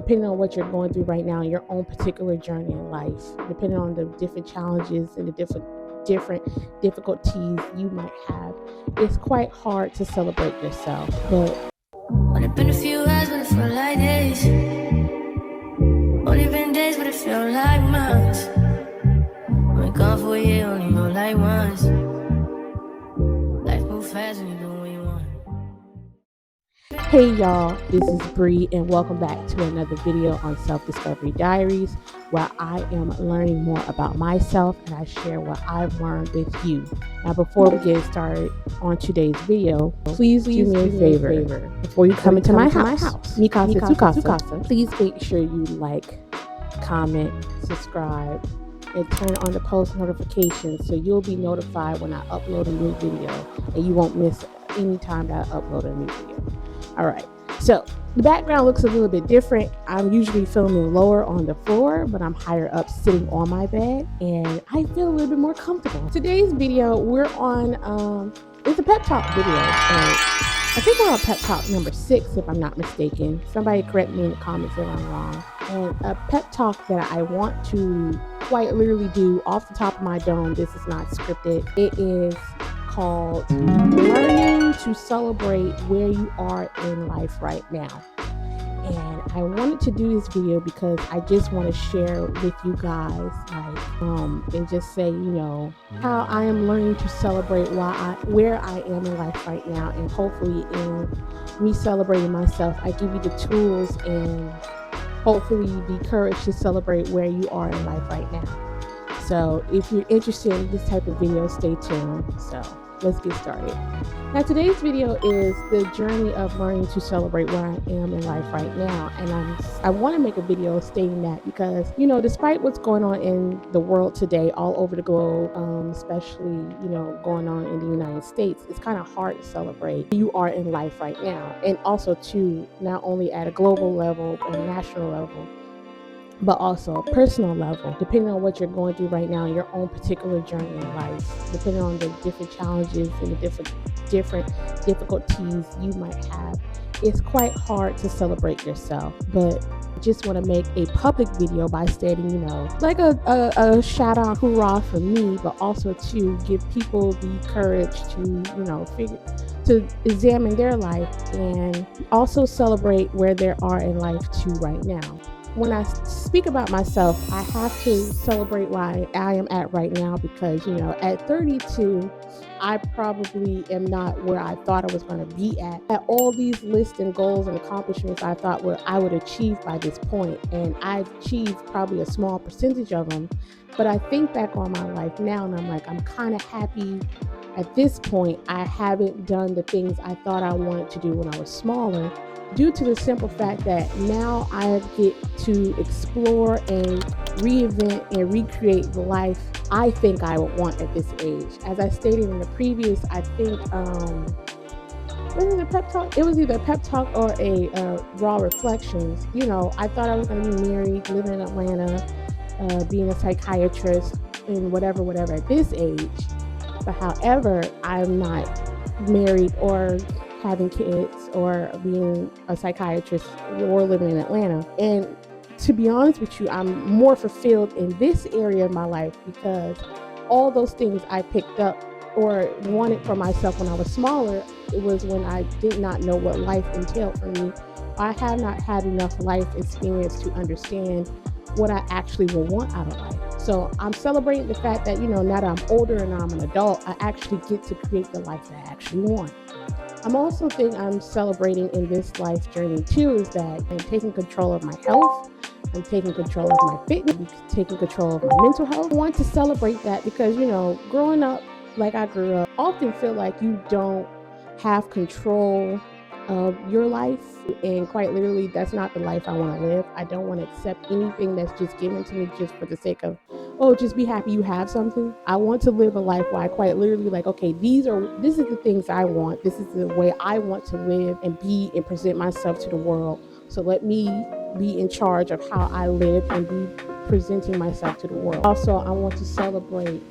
depending on what you're going through right now, your own particular journey in life, depending on the different challenges and the different difficulties you might have, it's quite hard to celebrate yourself. But only been a few hours, but it felt like days. Only been days, but it felt like months. Been gone for a year, only know like once. Life moves fast when you're doing what you want. hey y'all, this is Bree and welcome back to another video on Self-Discovery Diaries, where I am learning more about myself and I share what I've learned with you. Now before we get started on today's video, please do me a favor. Before you come into my house, Mikasa Tsukasa, please make sure you like, comment, subscribe, and turn on the post notifications so you'll be notified when I upload a new video and you won't miss any time that I upload a new video. All right, so the background looks a little bit different. I'm usually filming lower on the floor, but I'm higher up sitting on my bed and I feel a little bit more comfortable. Today's video, we're on, it's a pep talk video. I think we're on pep talk number 6, if I'm not mistaken. Somebody correct me in the comments if I'm wrong. And a pep talk that I want to quite literally do off the top of my dome. This is not scripted. It is called Learning to Celebrate Where You Are in Life Right Now. And I wanted to do this video because I just want to share with you guys, and just say, how I am learning to celebrate where I am in life right now. And hopefully in me celebrating myself, I give you the tools and hopefully the courage to celebrate where you are in life right now. So if you're interested in this type of video, stay tuned. So let's get started. Now today's video is the journey of learning to celebrate where I am in life right now. And I want to make a video stating that because, despite what's going on in the world today, all over the globe, especially, going on in the United States, it's kind of hard to celebrate where you are in life right now. And also too, not only at a global level and national level, but also a personal level, depending on what you're going through right now, your own particular journey in life, depending on the different challenges and the different difficulties you might have, it's quite hard to celebrate yourself. But I just want to make a public video by stating, like a shout out hoorah for me, but also to give people the courage to examine their life and also celebrate where they are in life too right now. When I speak about myself, I have to celebrate where I am at right now because, at 32, I probably am not where I thought I was going to be at all these lists and goals and accomplishments I thought I would achieve by this point. And I've achieved probably a small percentage of them. But I think back on my life now and I'm like, I'm kind of happy at this point. I haven't done the things I thought I wanted to do when I was smaller, due to the simple fact that now I get to explore and reinvent and recreate the life I think I would want at this age. As I stated in the previous, I think, was it a pep talk? It was either a pep talk or a raw reflections. I thought I was going to be married, living in Atlanta, being a psychiatrist and whatever at this age. But however, I'm not married or having kids or being a psychiatrist or living in Atlanta. And to be honest with you, I'm more fulfilled in this area of my life because all those things I picked up or wanted for myself when I was smaller, it was when I did not know what life entailed for me. I have not had enough life experience to understand what I actually will want out of life. So I'm celebrating the fact that, now that I'm older and I'm an adult, I actually get to create the life that I actually want. I'm also celebrating in this life journey too is that I'm taking control of my health. I'm taking control of my fitness, taking control of my mental health. I want to celebrate that because, growing up like I grew up, I often feel like you don't have control of your life. And quite literally, that's not the life I want to live. I don't want to accept anything that's just given to me just for the sake of, just be happy you have something. I want to live a life where I quite literally okay, this is the things I want. This is the way I want to live and be and present myself to the world. So let me be in charge of how I live and be presenting myself to the world. Also, I want to celebrate,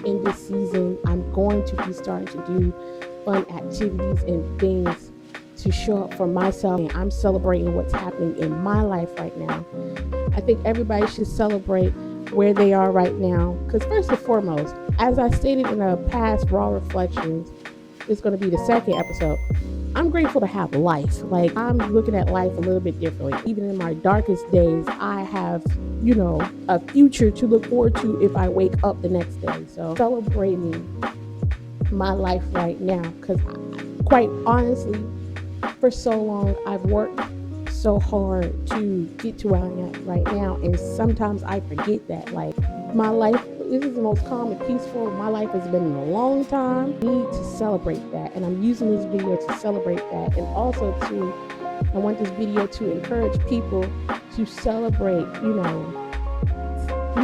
in this season, I'm going to be starting to do fun activities and things to show up for myself, and I'm celebrating what's happening in my life right now. I think everybody should celebrate where they are right now, because first and foremost, as I stated in a past Raw Reflections, it's going to be the second episode, I'm grateful to have life. Like, I'm looking at life a little bit differently. Even in my darkest days, I have, a future to look forward to if I wake up the next day. So celebrating my life right now, because quite honestly, for so long, I've worked so hard to get to where I'm at right now, and sometimes I forget that. Like, my life, this is the most calm and peaceful my life has been in a long time. I need to celebrate that, and I'm using this video to celebrate that, and also I want this video to encourage people to celebrate,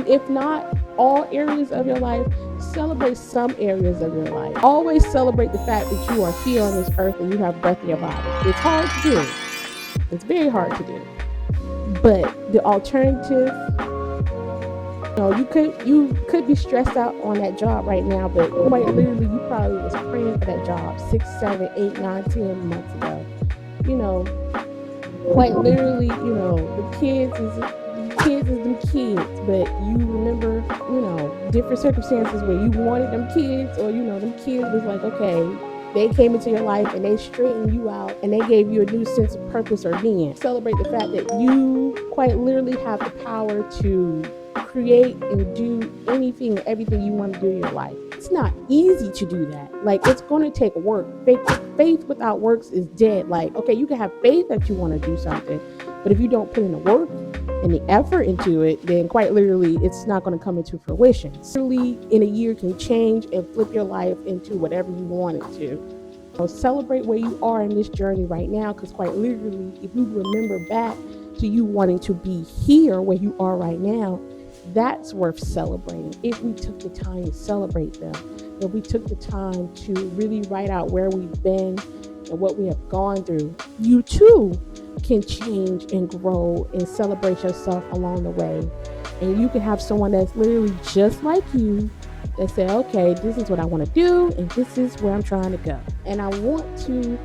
if not all areas of your life, celebrate some areas of your life. Always celebrate the fact that you are here on this earth and you have breath in your body. It's hard to do. It's very hard to do. But the alternative, you could be stressed out on that job right now, but quite literally, you probably was praying for that job 6, 7, 8, 9, 10 months ago. Quite literally, the kids is them kids, but you remember, different circumstances where you wanted them kids, or them kids was like, okay, they came into your life and they straightened you out and they gave you a new sense of purpose or being. Celebrate the fact that you quite literally have the power to create and do anything and everything you want to do in your life. It's not easy to do that. Like, it's going to take work. Faith without works is dead. Like, okay, you can have faith that you want to do something, but if you don't put in the work and the effort into it, then quite literally, it's not going to come into fruition. Literally, in a year can change and flip your life into whatever you want it to. So celebrate where you are in this journey right now, because quite literally, if you remember back to you wanting to be here where you are right now, that's worth celebrating. If we took the time to celebrate them, if we took the time to really write out where we've been and what we have gone through, you too can change and grow and celebrate yourself along the way. And you can have someone that's literally just like you that say, okay, this is what I want to do and this is where I'm trying to go. And I want to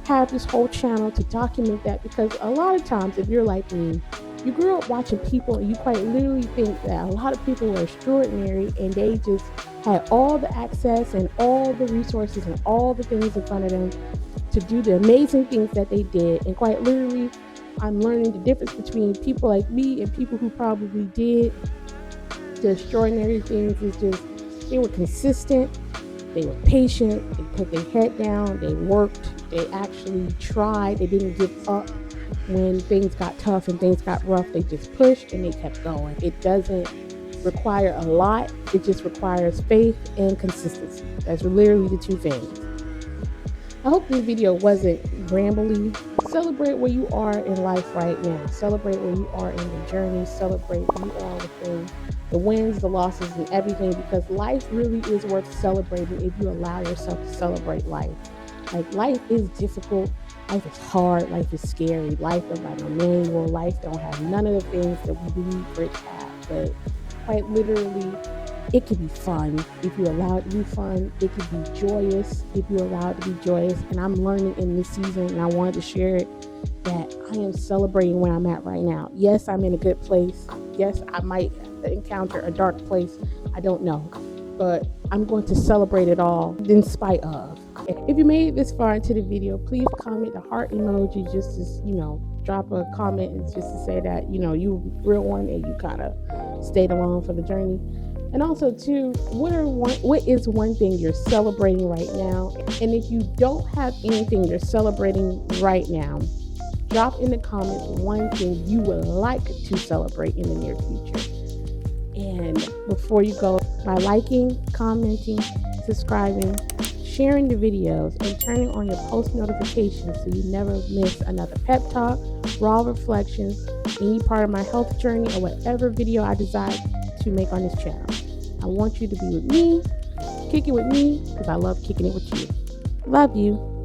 have this whole channel to document that, because a lot of times, if you're like me, you grew up watching people and you quite literally think that a lot of people were extraordinary and they just had all the access and all the resources and all the things in front of them to do the amazing things that they did. And quite literally, I'm learning the difference between people like me and people who probably did the extraordinary things is just they were consistent, they were patient, they put their head down, they worked, they actually tried, they didn't give up. When things got tough and things got rough, they just pushed and they kept going. It doesn't require a lot. It just requires faith and consistency. That's literally the two things. I hope this video wasn't rambly. Celebrate where you are in life right now. Celebrate where you are in the journey. Celebrate where you are within the wins, the losses, and everything, because life really is worth celebrating if you allow yourself to celebrate life. Like, life is difficult. Life is hard. Life is scary. Life don't have no manual. Life don't have none of the things that we need for it to have. But quite literally, it can be fun if you allow it to be fun. It can be joyous if you allow it to be joyous. And I'm learning in this season, and I wanted to share it, that I am celebrating where I'm at right now. Yes, I'm in a good place. Yes, I might encounter a dark place. I don't know. But I'm going to celebrate it all in spite of. If you made it this far into the video, please comment the heart emoji, just to, drop a comment and just to say that, you real one and you kind of stayed along for the journey. And also too, what is one thing you're celebrating right now? And if you don't have anything you're celebrating right now, drop in the comments one thing you would like to celebrate in the near future. And before you go, by liking, commenting, subscribing, sharing the videos, and turning on your post notifications so you never miss another pep talk, raw reflections, any part of my health journey, or whatever video I decide to make on this channel. I want you to be with me, kick it with me, because I love kicking it with you. Love you.